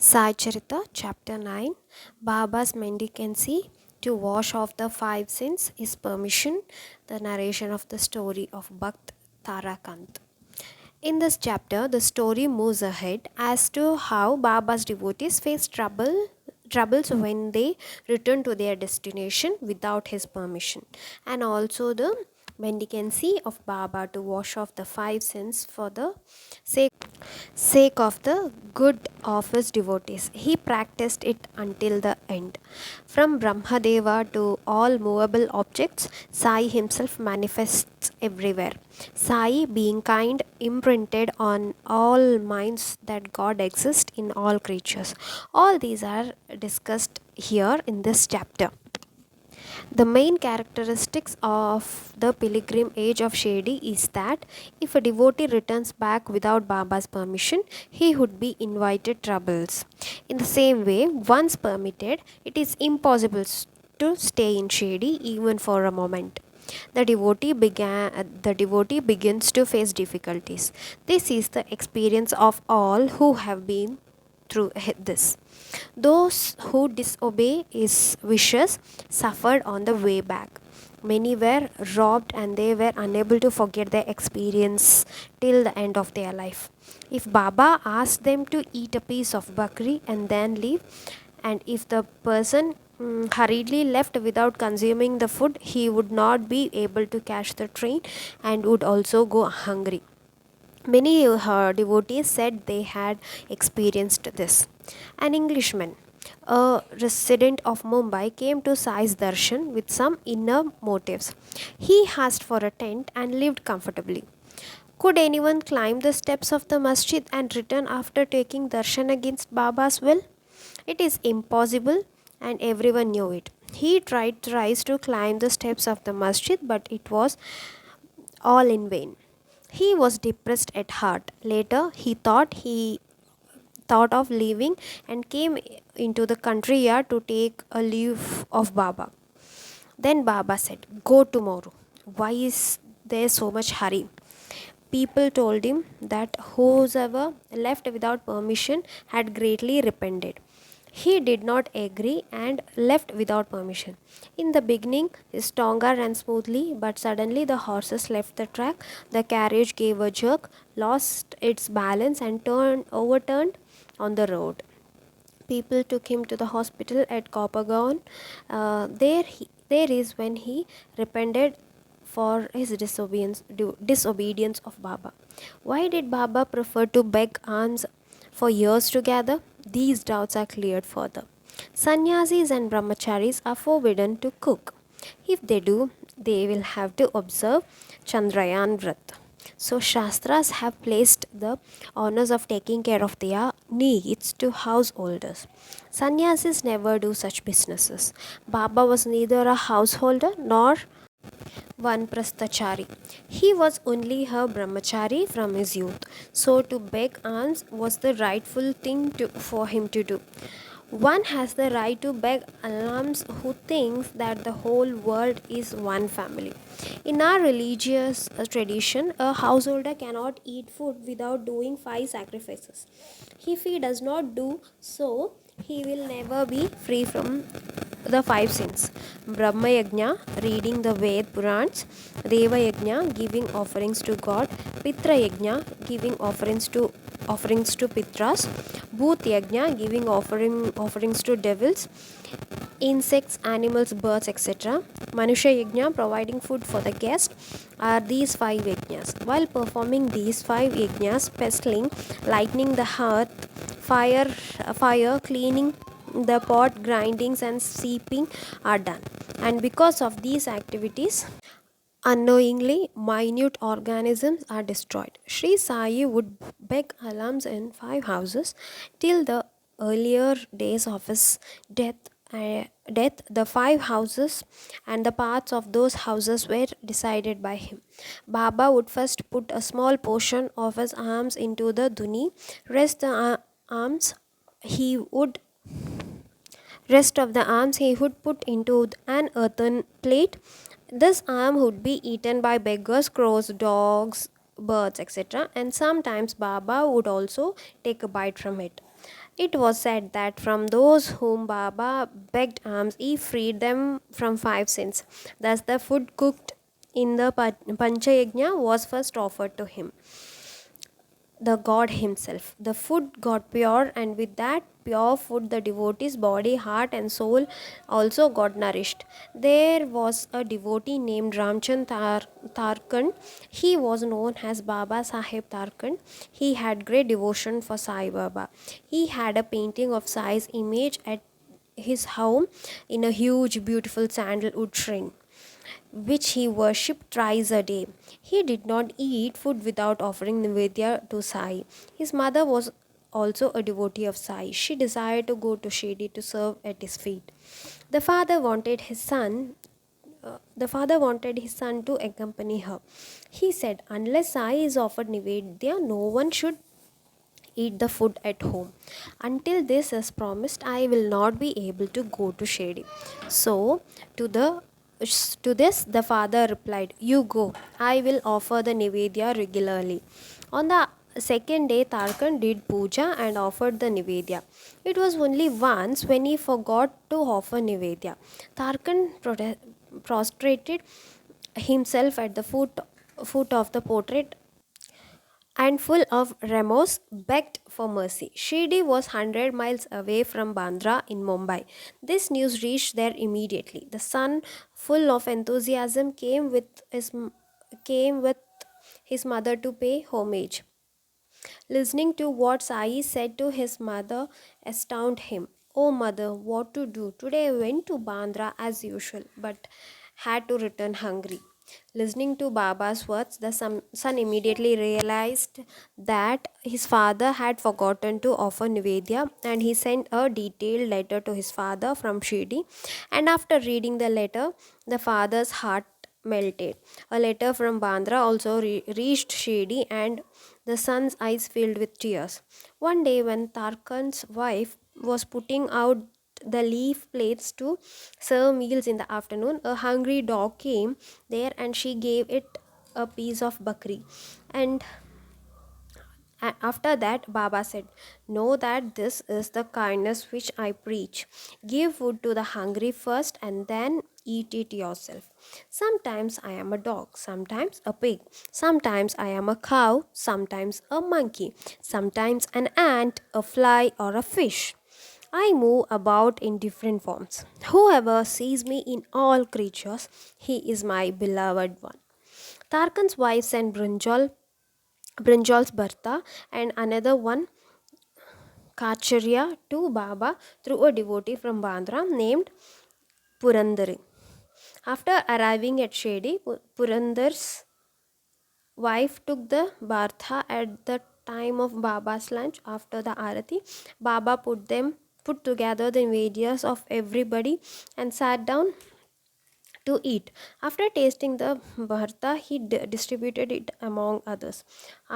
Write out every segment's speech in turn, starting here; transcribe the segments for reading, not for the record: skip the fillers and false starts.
Sai Charita, Chapter 9, Baba's Mendicancy to wash off the five sins is permission, the narration of the story of Bhakt Tarakant. In this chapter, the story moves ahead as to how Baba's devotees face troubles when they return to their destination without his permission, and also the mendicancy of Baba to wash off the five sins for the sake of the good of his devotees. He practiced it until the end. From Brahmadeva to all movable objects, Sai himself manifests everywhere. Sai, being kind, imprinted on all minds that God exists in all creatures. All these are discussed here in this chapter. The main characteristics of the pilgrim age of Shirdi is that if a devotee returns back without Baba's permission, he would be invited troubles. In the same way, once permitted, it is impossible to stay in Shirdi even for a moment. The devotee begins to face difficulties. This is the experience of all who have been through this. Those who disobey his wishes suffered on the way back. Many were robbed and they were unable to forget their experience till the end of their life. If Baba asked them to eat a piece of bakri and then leave, and if the person hurriedly left without consuming the food, he would not be able to catch the train and would also go hungry. Many devotees said they had experienced this. An Englishman, a resident of Mumbai, came to Sai's darshan with some inner motives. He asked for a tent and lived comfortably. Could anyone climb the steps of the masjid and return after taking darshan against Baba's will? It is impossible, and everyone knew it. He tried thrice to climb the steps of the masjid, but it was all in vain. He was depressed at heart. Later, he thought of leaving and came into the country yard to take a leave of Baba. Then Baba said, "Go tomorrow. Why is there so much hurry?" People told him that whosoever left without permission had greatly repented. He did not agree and left without permission. In the beginning, his tonga ran smoothly, but suddenly the horses left the track. The carriage gave a jerk, lost its balance, and overturned on the road. People took him to the hospital at Coppergaon. There is when he repented for his disobedience of Baba. Why did Baba prefer to beg alms for years together? These doubts are cleared further. Sannyasis and brahmacharis are forbidden to cook. If they do, they will have to observe Chandrayan Vrat. So Shastras have placed the honors of taking care of their needs to householders. Sannyasis never do such businesses. Baba was neither a householder nor one prastachari. He was only a brahmachari from his youth. So to beg alms was the rightful thing for him to do. One has the right to beg alms who thinks that the whole world is one family. In our religious tradition, a householder cannot eat food without doing 5 sacrifices. If he does not do so, he will never be free from the 5 sins. Brahma Yajna, reading the Ved Purans; Deva Yajna, giving offerings to God; Pitra Yajna, giving offerings to Pitras; Bhoot Yajna, giving offerings to devils; insects, animals, birds, etc. Manusha Yajna, providing food for the guest, are these 5 yajnas. While performing these 5 yajnas, pesting, lightening the hearth, fire, cleaning the pot, grindings and seeping are done. And because of these activities, unknowingly, minute organisms are destroyed. Sri Sai would beg alms in 5 houses till the earlier days of his death. The 5 houses and the paths of those houses were decided by him. Baba would first put a small portion of his alms into the duni. Alms he would Rest of the alms he would put into an earthen plate. This alms would be eaten by beggars, crows, dogs, birds, etc. And sometimes Baba would also take a bite from it. It was said that from those whom Baba begged alms, he freed them from 5 sins. Thus, the food cooked in the Panchayagna was first offered to him, the god himself. The food got pure, and with that pure food, the devotee's body, heart, and soul also got nourished. There was a devotee named Ramchand Tarkand. He was known as Baba Sahib Tarkand. He had great devotion for Sai Baba. He had a painting of Sai's image at his home in a huge, beautiful sandalwood shrine which he worshipped thrice a day. He did not eat food without offering Nivedya to Sai. His mother was also a devotee of Sai. She desired to go to Shirdi to serve at his feet. The father wanted his son. The father wanted his son to accompany her. He said, "Unless Sai is offered Nivedya, no one should eat the food at home. Until this is promised, I will not be able to go to Shady." So, to the to this, the father replied, "You go. I will offer the Nivedya regularly." On the second day, Tarkan did puja and offered the Nivedya. It was only once when he forgot to offer Nivedya. Tarkan prostrated himself at the foot of the portrait and full of remorse begged for mercy. Shirdi was 100 miles away from Bandra in Mumbai. This news reached there immediately. The son, full of enthusiasm, came with his mother to pay homage. Listening to what Sai said to his mother astounded him. "Oh, mother, what to do? Today I went to Bandra as usual, but had to return hungry." Listening to Baba's words, the son immediately realized that his father had forgotten to offer Nivedya, and he sent a detailed letter to his father from Shirdi. And after reading the letter, the father's heart melted. A letter from Bandra also reached Shirdi, and the son's eyes filled with tears. One day, when Tarkan's wife was putting out the leaf plates to serve meals in the afternoon, a hungry dog came there and she gave it a piece of bakri. And after that, Baba said, "Know that this is the kindness which I preach. Give food to the hungry first and then eat it yourself. Sometimes I am a dog, sometimes a pig, sometimes I am a cow, sometimes a monkey, sometimes an ant, a fly, or a fish. I move about in different forms. Whoever sees me in all creatures, he is my beloved one." Tarkan's wife sent Brinjal's Bharta and another one, Kacharya, to Baba through a devotee from Bandra named Purandari. After arriving at Shedi, Purandar's wife took the Bharta at the time of Baba's lunch. After the Arati, Baba put together the Vedyas of everybody and sat down to eat. After tasting the bharta, he distributed it among others.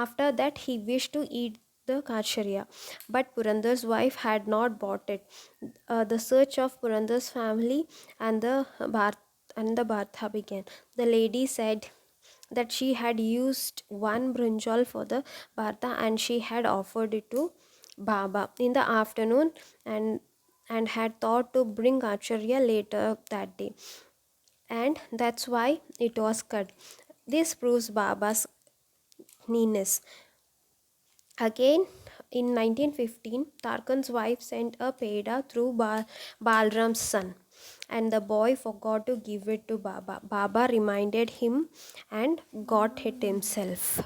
After that, he wished to eat the kacharya, but Purandar's wife had not bought it. The search of Purandar's family and the bharta began. The lady said that she had used one brinjal for the bharta and she had offered it to Baba in the afternoon, and had thought to bring Acharya later that day, and that's why it was cut. This proves Baba's neatness. Again, in 1915, Tarkan's wife sent a peda through Balram's son, and the boy forgot to give it to Baba. Baba reminded him and got it himself.